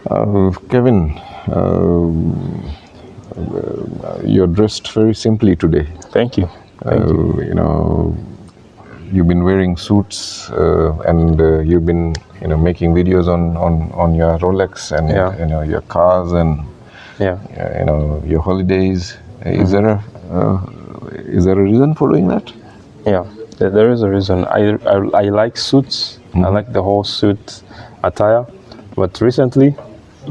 Kevin, you're dressed very simply today. Thank you. Thank you. You know, you've been wearing suits and you've been, making videos on your Rolex and Yeah. your cars and Yeah. your holidays. Is there a reason for doing that? Yeah. There is a reason. I like suits. I like the whole suit attire. But recently,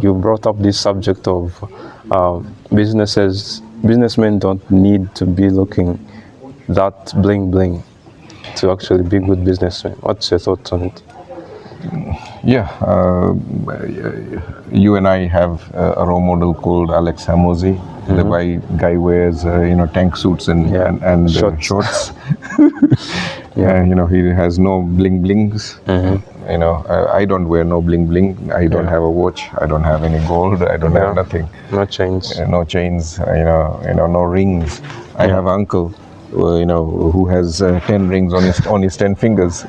you brought up this subject of businessmen don't need to be looking that bling bling to actually be good businessmen. What's your thoughts on it? Yeah, you and I have a role model called Alex Hamosi. The guy wears tank suits and Yeah. and Shorts. shorts. Yeah. And he has no bling blings. I don't wear no bling bling. I don't have a watch. I don't have any gold. I don't have nothing. No chains. No chains. No rings. I have an uncle. Who has 10 rings on his 10 fingers.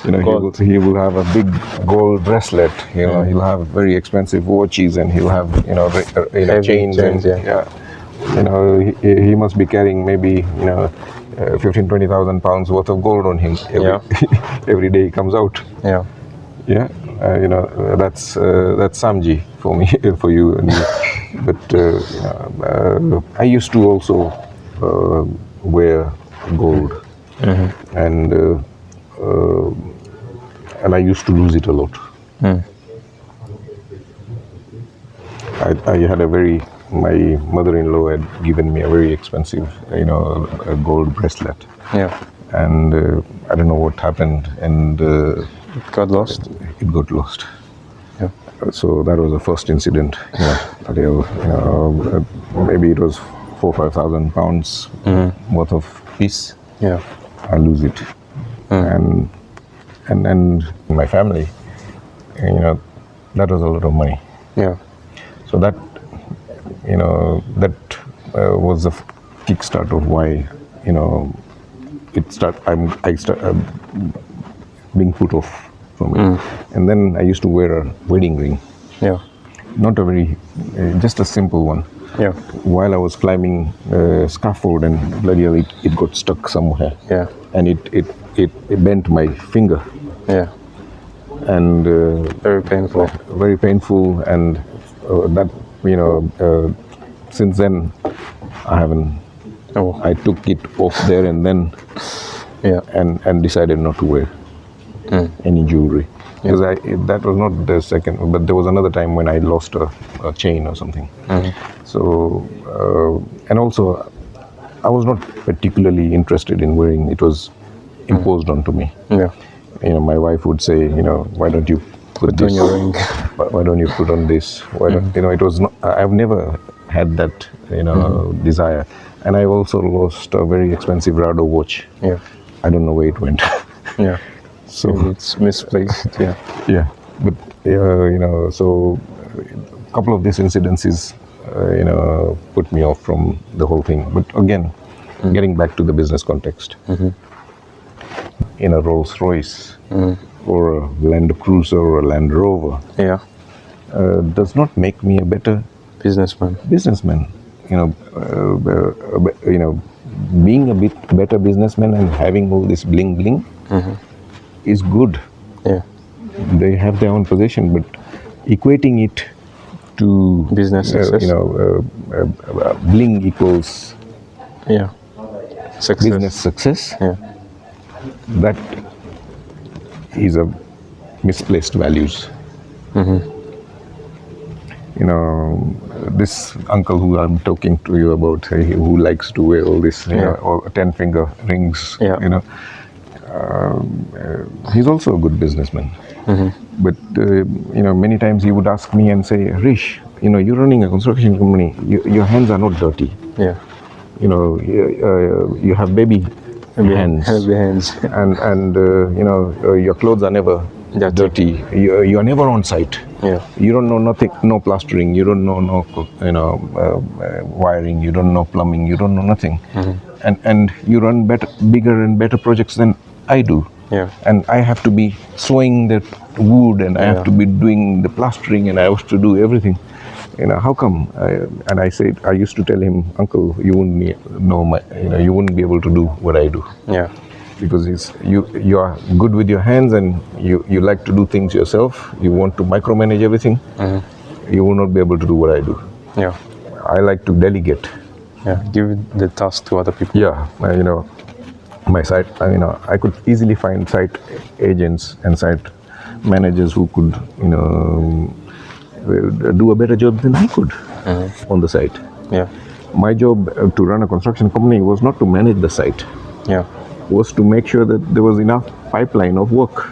He will have a big gold bracelet. He'll have very expensive watches, and he'll have Heavy chains. chains, yeah. He must be carrying maybe 15,000-20,000 pounds worth of gold on him every day he comes out. Yeah. Yeah, that's Samji for me, for you and me. But I used to also wear gold, and I used to lose it a lot. I had my mother-in-law had given me a very expensive, a gold bracelet. Yeah. And I don't know what happened, and It got lost. it got lost. Yeah. So that was the first incident. Maybe it was 4,000-5,000 pounds worth of piece. Yeah. I lose it, and my family, that was a lot of money. Yeah. So that was the kickstart of why I start being put off from it. And then I used to wear a wedding ring. Yeah. Not a very, just a simple one. Yeah. While I was climbing scaffold, and bloody hell, it got stuck somewhere. Yeah. And it bent my finger. Yeah. And Very painful. very painful, and that since then I haven't. Oh. I took it off there and then, and decided not to wear any jewelry, because that was not the second, but there was another time when I lost a chain or something. So and also I was not particularly interested in wearing. It was imposed onto me. Yeah. My wife would say, why don't you put this on your ring? Why don't you put on this? Why don't, it was not, I've never had that, desire. And I also lost a very expensive Rado watch. Yeah. I don't know where it went. Yeah. So Maybe it's misplaced. Yeah. yeah, but so a couple of these incidences, put me off from the whole thing. But again, getting back to the business context, in a Rolls Royce or a Land Cruiser or a Land Rover, Yeah. does not make me a better Businessman. businessman. Being a bit better businessman and having all this bling bling is good. Yeah. They have their own position, but equating it to Business success. Bling equals Yeah. Success. business success. Yeah. That is a misplaced values. This uncle who I'm talking to you about, who likes to wear all this, all 10-finger rings, Yeah. He's also a good businessman. But many times he would ask me and say, Harish, you're running a construction company. Your hands are not dirty. Yeah. You have baby hands. Heavy hands. And your clothes are never dirty. You are never on site. Yeah. You don't know nothing, no plastering. You don't know wiring. You don't know plumbing. You don't know nothing. And you run bigger and better projects than I do. Yeah. And I have to be sewing the wood, and I have Yeah. to be doing the plastering, and I have to do everything. How come? And I used to tell him, Uncle, you wouldn't know you wouldn't be able to do what I do, Yeah. because you are good with your hands, and you like to do things yourself. You want to micromanage everything. You will not be able to do what I do. Yeah. I like to delegate. Yeah. Give the task to other people. Yeah, my site. I could easily find site agents and site managers who could, do a better job than I could on the site. Yeah. My job to run a construction company was not to manage the site, Yeah. was to make sure that there was enough pipeline of work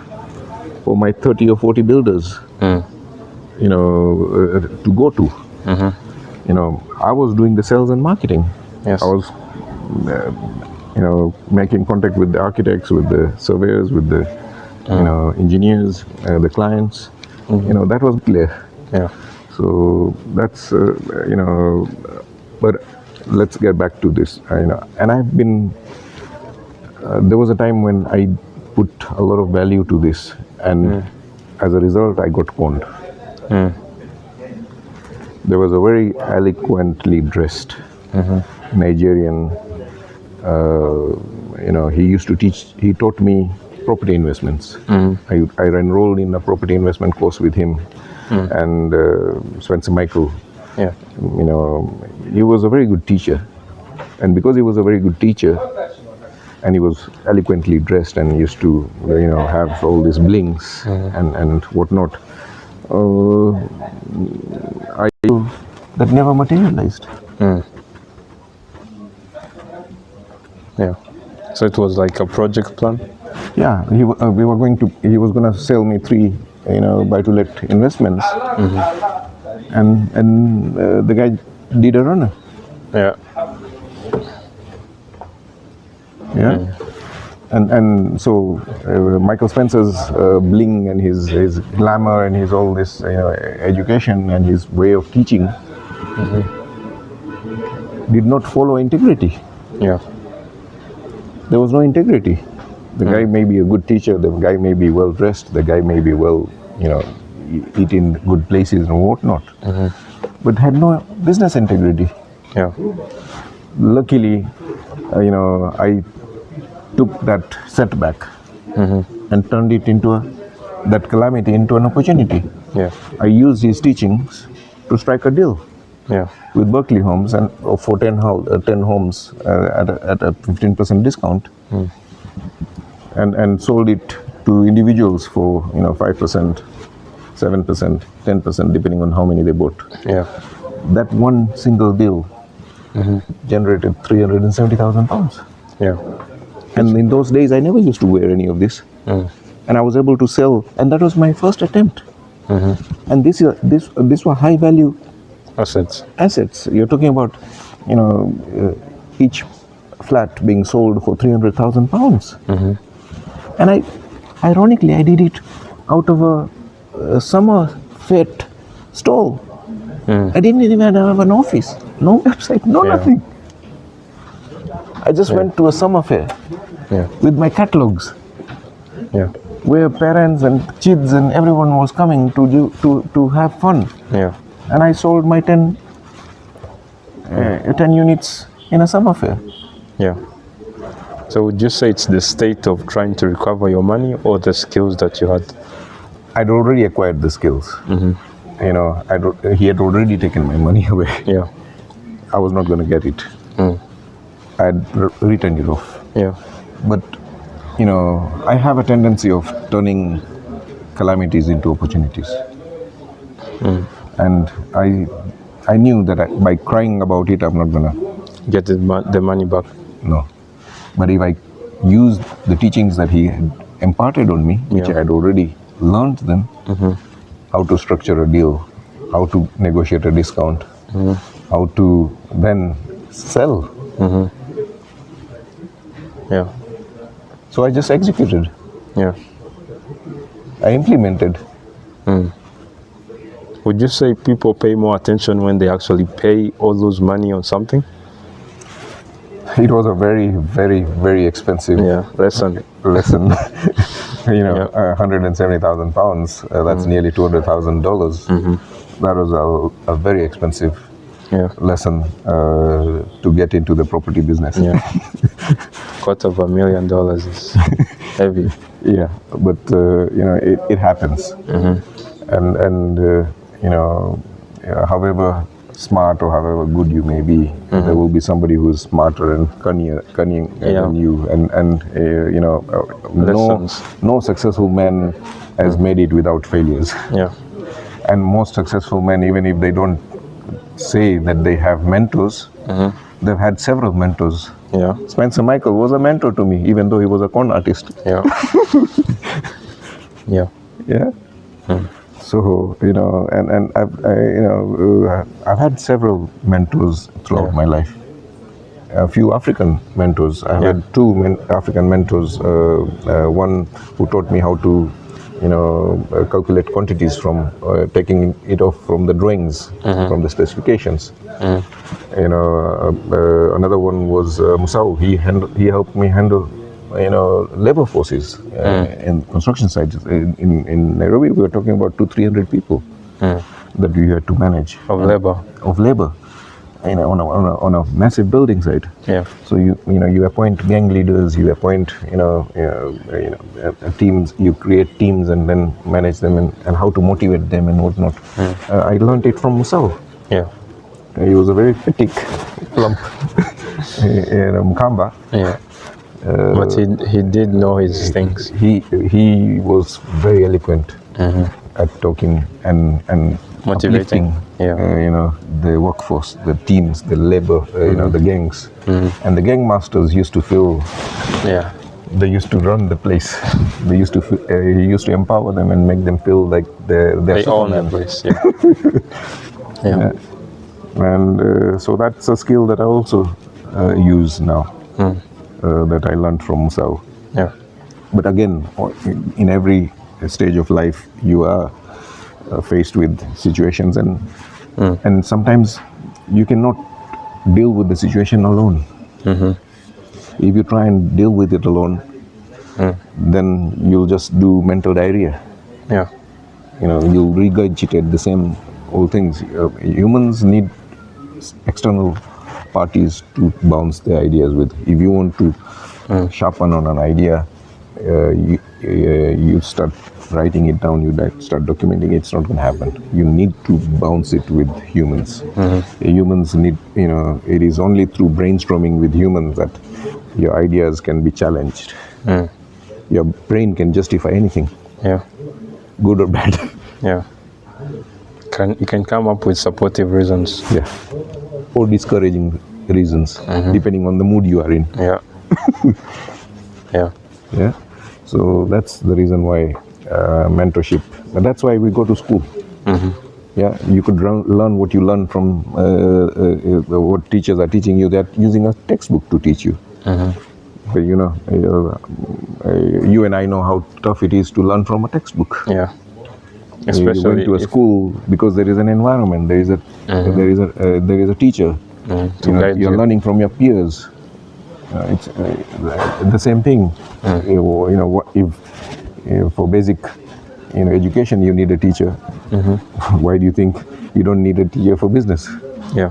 for my 30 or 40 builders, to go to. I was doing the sales and marketing. Yes. I was, making contact with the architects, with the surveyors, with the, engineers, the clients. That was clear. Yeah. So that's, but let's get back to this. And I've been, there was a time when I put a lot of value to this, and as a result, I got conned. There was a very eloquently dressed Nigerian, he used to teach, he taught me property investments. I enrolled in a property investment course with him, and Spencer Michael. Yeah. He was a very good teacher. And because he was a very good teacher, and he was eloquently dressed and used to, have all these blings and whatnot, that never materialized. Yeah. So it was like a project plan. Yeah, he was going to sell me 3, buy-to-let investments, and the guy did a runner. Yeah. Yeah. And so Michael Spencer's bling and his glamour and his all this education and his way of teaching did not follow integrity. Yeah. There was no integrity. The guy may be a good teacher, the guy may be well dressed, the guy may be well, eat in good places and whatnot, but had no business integrity. Yeah. Luckily, I took that setback and turned it into that calamity into an opportunity. Yeah. I used his teachings to strike a deal Yeah. with Berkeley Homes and for 10 homes at a 15% discount, and sold it to individuals for 5%, 7%, 10%, depending on how many they bought. Yeah. That one single deal generated £370,000. Yeah. And in those days, I never used to wear any of this, and I was able to sell, and that was my first attempt. And these were high value assets. You're talking about, each flat being sold for £300,000. And ironically, I did it out of a summer fit stall. I didn't even have an office, no website, no nothing. I just went to a summer fair with my catalogs, where parents and kids and everyone was coming to have fun. Yeah. And I sold my 10 units in a summer fair. Yeah. So would you say it's the state of trying to recover your money or the skills that you had? I'd already acquired the skills. He had already taken my money away. Yeah. I was not going to get it. I'd written it off. Yeah. But, I have a tendency of turning calamities into opportunities. And I knew that by crying about it, I'm not going to Get the money back. No. But if I used the teachings that he had imparted on me, which I had already learned them, how to structure a deal, how to negotiate a discount, how to then sell. Yeah. So I just executed. Yeah. I implemented. Would you say people pay more attention when they actually pay or lose money on something? It was a very, very, very expensive lesson. lesson. Yeah. 170,000 pounds. That's nearly $200,000. That was a very expensive lesson to get into the property business. Yeah. $250,000 is heavy. Yeah, but it happens, and however smart or however good you may be, there will be somebody who's smarter and cunning than you, and Lessons. no successful man has made it without failures. Yeah. And most successful men, even if they don't say that they have mentors, they've had several mentors. Yeah. Spencer Michael was a mentor to me, even though he was a con artist. Yeah. Yeah. Yeah. So and I've had several mentors throughout my life. A few African mentors. I had two African mentors. One who taught me how to, calculate quantities from taking it off from the drawings, from the specifications. Another one was Musau. He helped me handle, labor forces in construction sites. In Nairobi, we were talking about 200-300 people that we had to manage Of labor. On a massive building site. Yeah. So you appoint gang leaders, you appoint teams, you create teams and then manage them and how to motivate them and whatnot. I learned it from Musau. Yeah. He was a very petite, plump Mkamba. Yeah. But he did know his things. He was very eloquent at talking and Motivating. uplifting, the workforce, the teams, the labor, the gangs, and the gang masters used to feel. Yeah. They used to run the place. They used to. He used to empower them and make them feel like they own the place. Yeah. Yeah. And so that's a skill that I also use now. That I learned from Musau. Yeah. But again, in every stage of life, you are faced with situations, and sometimes you cannot deal with the situation alone. If you try and deal with it alone, then you'll just do mental diarrhea. Yeah. You'll regurgitate the same old things. Humans need external parties to bounce their ideas with. If you want to sharpen on an idea, you start writing it down, you start documenting it, it's not going to happen. You need to bounce it with humans. Humans need, it is only through brainstorming with humans that your ideas can be challenged. Your brain can justify anything. Yeah. Good or bad. Yeah. You can come up with supportive reasons. Yeah. Or discouraging reasons, depending on the mood you are in. Yeah. Yeah. Yeah. So that's the reason why mentorship. And that's why we go to school. Yeah. You could learn what you learn from what teachers are teaching you. They're using a textbook to teach you. But you and I know how tough it is to learn from a textbook. Yeah. Especially you went to a school because there is an environment. There is a teacher. You're learning from your peers. It's the same thing. If for basic education you need a teacher, why do you think you don't need a teacher for business? Yeah.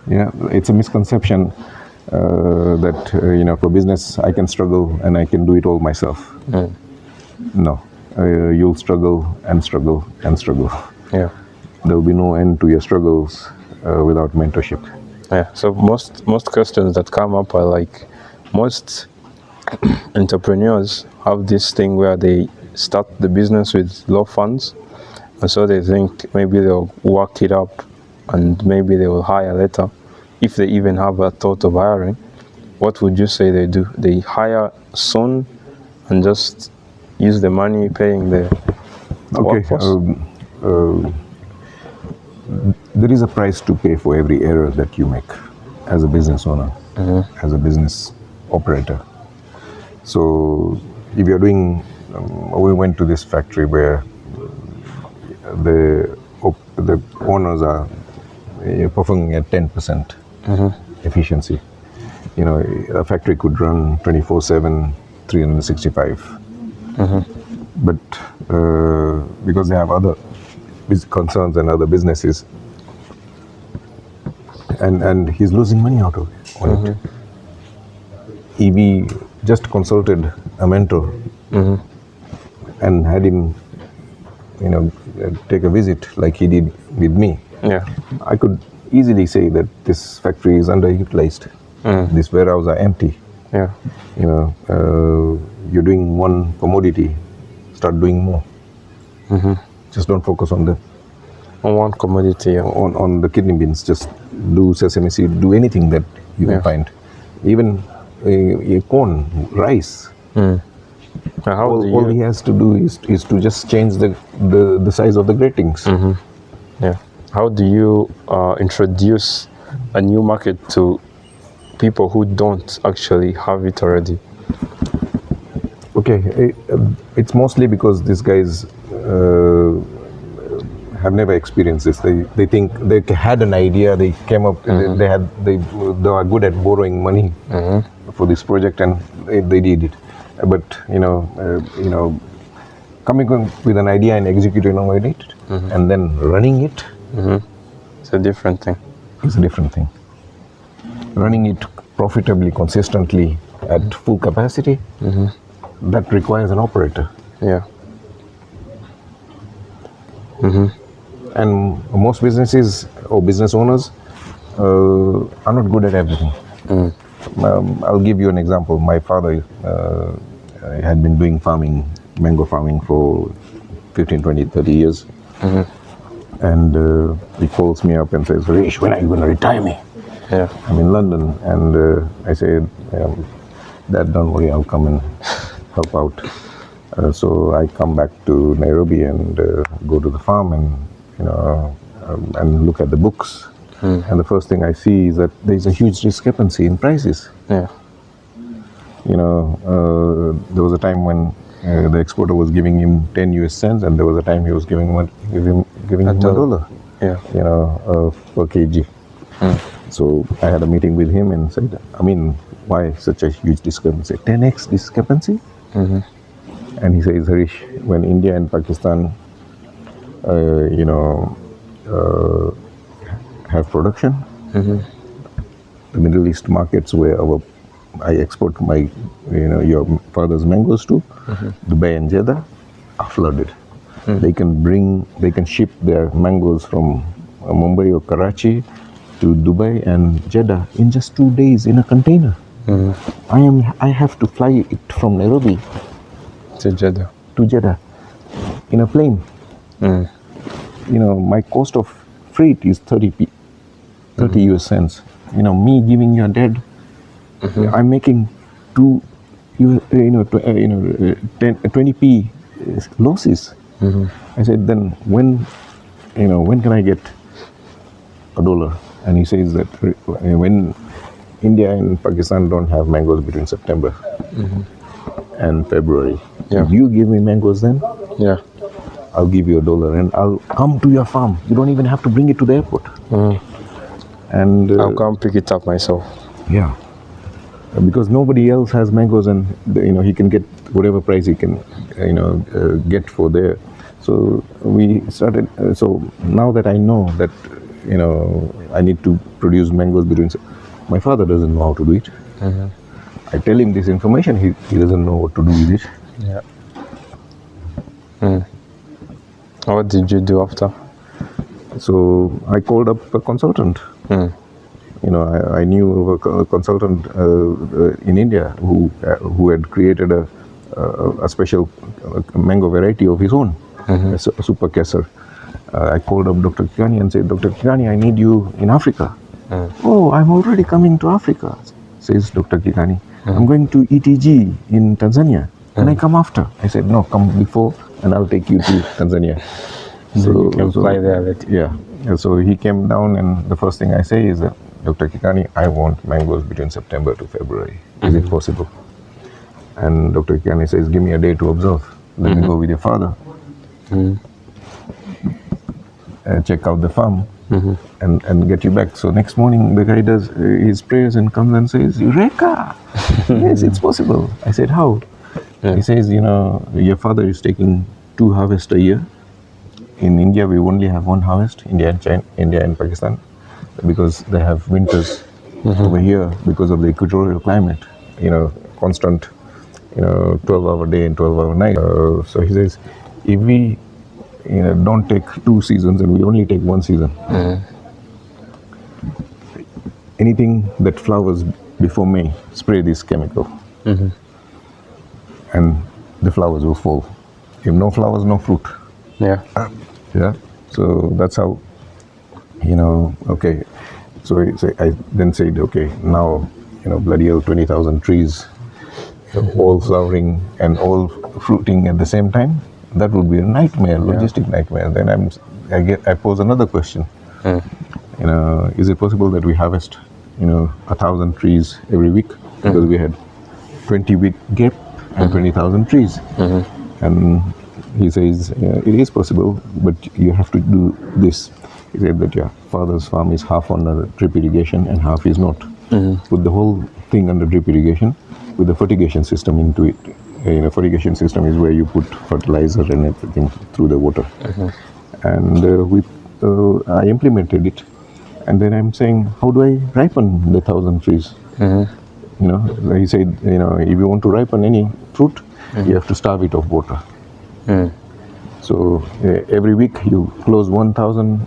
Yeah, it's a misconception that for business I can struggle and I can do it all myself. No, you'll struggle and struggle and struggle. Yeah. There will be no end to your struggles without mentorship. Yeah. So most questions that come up are like, most entrepreneurs have this thing where they start the business with low funds, and so they think maybe they'll work it up and maybe they will hire later, if they even have a thought of hiring. What would you say they do? They hire soon and just use the money paying the workforce? There is a price to pay for every error that you make as a business owner, as a business operator. So if you're doing, we went to this factory where the owners are performing at 10% efficiency. a factory could run 24/7, 365. But because they have other concerns and other businesses, and he's losing money out of it. On it. We just consulted a mentor and had him, take a visit like he did with me. Yeah. I could easily say that this factory is underutilized. This warehouse are empty. Yeah. You're doing one commodity, start doing more. Just don't focus on On one commodity. Yeah. on the kidney beans. Just do sesame seed, do anything that you can find. Even corn, rice. All he has to do is to just change the size of the gratings. Yeah. How do you introduce a new market to people who don't actually have it already? Okay, it's mostly because these guys have never experienced this. They think they had an idea. They came up. They are good at borrowing money for this project, and they did it. But coming with an idea and executing on it, and then running it, it's a different thing. It's a different thing. Running it profitably, consistently, at full capacity, that requires an operator. Yeah. And most businesses or business owners are not good at everything. I'll give you an example. My father had been doing mango farming for 15, 20, 30 years. And he calls me up and says, Harish, when are you going to retire me? Yeah. I'm in London. And I said, Dad, don't worry, I'll come and help out. So I come back to Nairobi and go to the farm and look at the books. And the first thing I see is that there's a huge discrepancy in prices. Yeah. There was a time when the exporter was giving him 10 US cents, and there was a time he was giving him $1. Yeah. Per kg. So I had a meeting with him and said, why such a huge discrepancy? 10x discrepancy? And he says, Harish, when India and Pakistan, have production, the Middle East markets where I export my, your father's mangoes to, Dubai and Jeddah, are flooded. They can ship their mangoes from Mumbai or Karachi to Dubai and Jeddah in just 2 days in a container. I have to fly it from Nairobi To Jeddah in a plane. My cost of freight is 30 US cents. Me giving your dad, I'm making 20p losses. I said, then when can I get $1? And he says that when India and Pakistan don't have mangoes between September and February, you give me mangoes then, I'll give you $1 and I'll come to your farm. You don't even have to bring it to the airport. And I'll come pick it up myself. Yeah, because nobody else has mangoes, and he can get whatever price he can get for there. So we started. So now that I know that I need to produce mangoes between, my father doesn't know how to do it. I tell him this information, he doesn't know what to do with it. What did you do after? So I called up a consultant. I knew of a consultant in India who had created a special mango variety of his own, a super kesser. I called up Dr. Kikani and said, Dr. Kikani, I need you in Africa. Oh, I'm already coming to Africa, says Dr. Kikani. I'm going to ETG in Tanzania. Can I come after? I said, no, come before and I'll take you to Tanzania. So you can fly there with you. Yeah. And so he came down, and the first thing I say is, Dr. Kikani, I want mangoes between September to February. Is it possible? And Dr. Kikani says, give me a day to observe. Let me go with your father. Check out the farm. and get you back. So next morning the guy does his prayers and comes and says, Eureka! Yes, it's possible. I said, how? He says, your father is taking 2 harvests a year. In India, we only have 1 harvest, India and Pakistan, because they have winters over here because of the equatorial climate, constant, 12-hour day and 12-hour night. So he says, if we don't take 2 seasons and we only take 1 season, anything that flowers before May, spray this chemical, and the flowers will fall. If no flowers, no fruit. Yeah. Yeah. So that's how, okay. So I then said, okay, now, bloody hell, 20,000 trees, all flowering and all fruiting at the same time. That would be a nightmare, logistic nightmare. Then I pose another question. Is it possible that we harvest, 1,000 trees every week? Because we had 20-week gap and 20,000 trees. And he says, it is possible, but you have to do this. He said that your father's farm is half under drip irrigation and half is not. Put the whole thing under drip irrigation with the fertigation system into it. Fertigation system is where you put fertilizer and everything through the water. And I implemented it. And then I'm saying, how do I ripen the 1,000 trees? He said, if you want to ripen any fruit, you have to starve it of water. So every week you close 1,000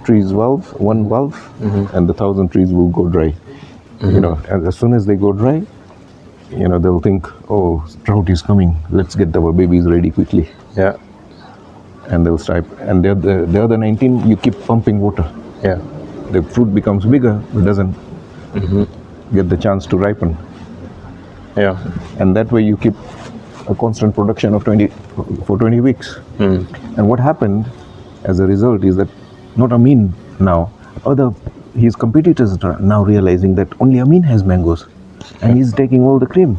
trees one valve, and the 1,000 trees will go dry. And as soon as they go dry, they'll think, oh, drought is coming. Let's get our babies ready quickly. Yeah. And they'll start. And the other 19, you keep pumping water. Yeah. The fruit becomes bigger, it doesn't get the chance to ripen. Yeah. And that way you keep a constant production of 20 weeks. And what happened as a result is that not Amin now, his competitors are now realizing that only Amin has mangoes and he's taking all the cream.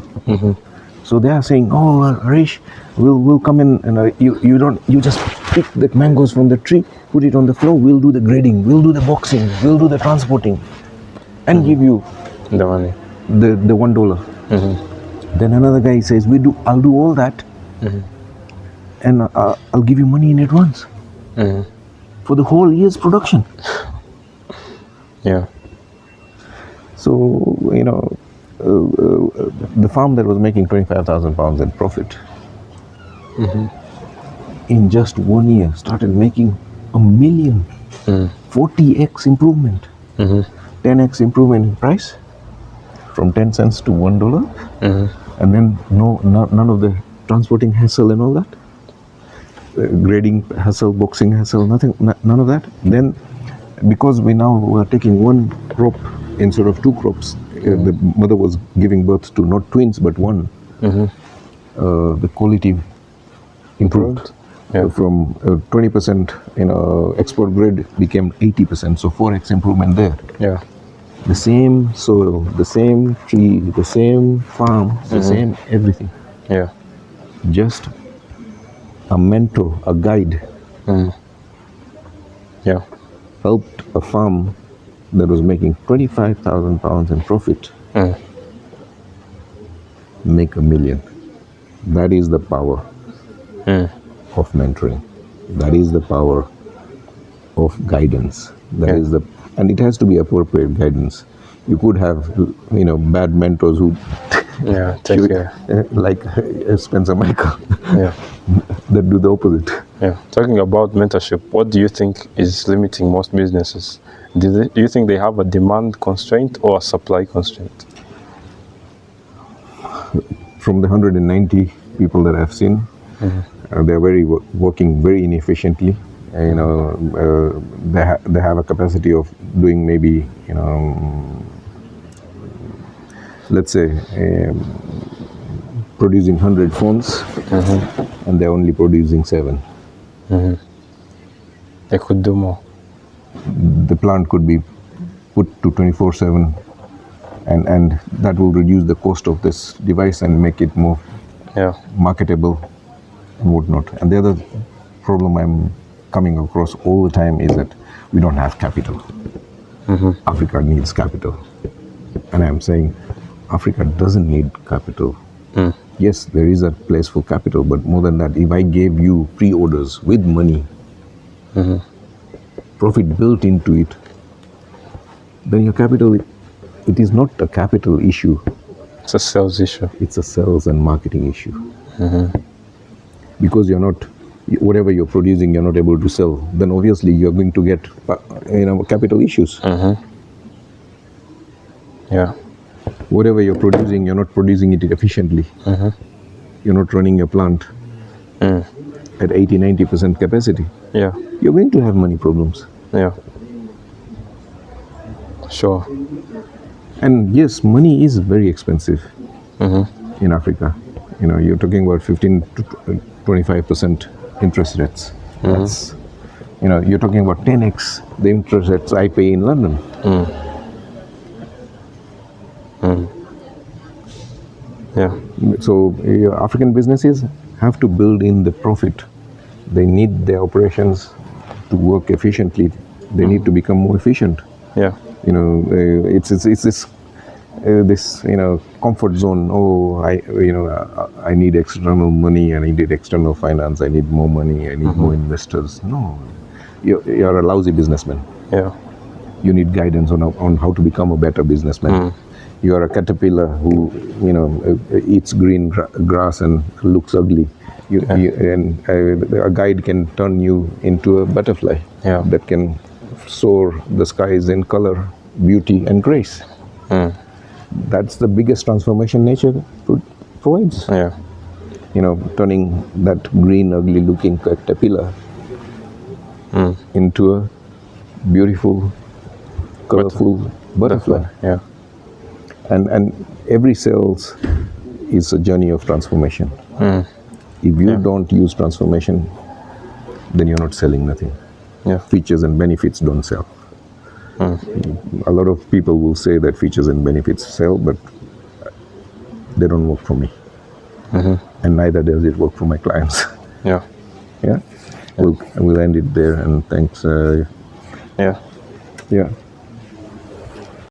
So they are saying, oh, Harish, we'll come in and you just pick the mangoes from the tree, put it on the floor, we'll do the grading, we'll do the boxing, we'll do the transporting and give you the money, the $1. Then another guy says, I'll do all that and I'll give you money in advance for the whole year's production. Yeah. So, the farm that was making 25,000 pounds in profit in just 1 year started making $1 million, 40x improvement, 10x improvement in price from 10 cents to $1. And then none of the transporting hassle and all that, grading hassle, boxing hassle, none of that. Then because we now were taking 1 crop instead of 2 crops, the mother was giving birth to not twins but 1. The quality improved. From 20% export grade became 80%, so 4x improvement there. Yeah. The same soil, the same tree, the same farm, the same everything. Yeah. Just a mentor, a guide, Yeah. helped a farm that was making 25,000 pounds in profit make $1 million. That is the power of mentoring. That is the power of guidance. And it has to be appropriate guidance. You could have, bad mentors who take care. like Spencer Michael, that do the opposite. Yeah. Talking about mentorship, what do you think is limiting most businesses? Do you think they have a demand constraint or a supply constraint? From the 190 people that I've seen, they're working very inefficiently. They have a capacity of doing maybe, let's say, producing 100 phones, and they're only producing 7. They could do more. The plant could be put to 24/7, and that will reduce the cost of this device and make it more marketable and whatnot. And the other problem I'm coming across all the time is that we don't have capital. Africa needs capital. And I'm saying Africa doesn't need capital. Yes, there is a place for capital, but more than that, if I gave you pre-orders with money, profit built into it, then your capital, it is not a capital issue. It's a sales issue. It's a sales and marketing issue. Because you're not, whatever you're producing, you're not able to sell, then obviously you're going to get, capital issues. Yeah. Whatever you're producing, you're not producing it efficiently. You're not running your plant at 80-90% capacity. Yeah. You're going to have money problems. Yeah. Sure. And yes, money is very expensive in Africa. You're talking about 15 to 25% interest rates. That's, you're talking about 10x the interest rates I pay in London. Yeah. So your African businesses have to build in the profit. They need their operations to work efficiently. They need to become more efficient. Yeah. It's this comfort zone. Oh, I need external money, and I need external finance. I need more money. I need more investors. No, you're a lousy businessman. Yeah. You need guidance on how to become a better businessman. You are a caterpillar who eats green grass and looks ugly. And a guide can turn you into a butterfly that can soar the skies in color, beauty, and grace. That's the biggest transformation nature provides. Yeah. Turning that green, ugly-looking caterpillar into a beautiful, colorful butterfly. Yeah. And every sales is a journey of transformation. If you don't use transformation, then you're not selling nothing. Yeah. Features and benefits don't sell. A lot of people will say that features and benefits sell, but they don't work for me. And neither does it work for my clients. Yeah. Yeah. We'll end it there, and thanks. Yeah. Yeah.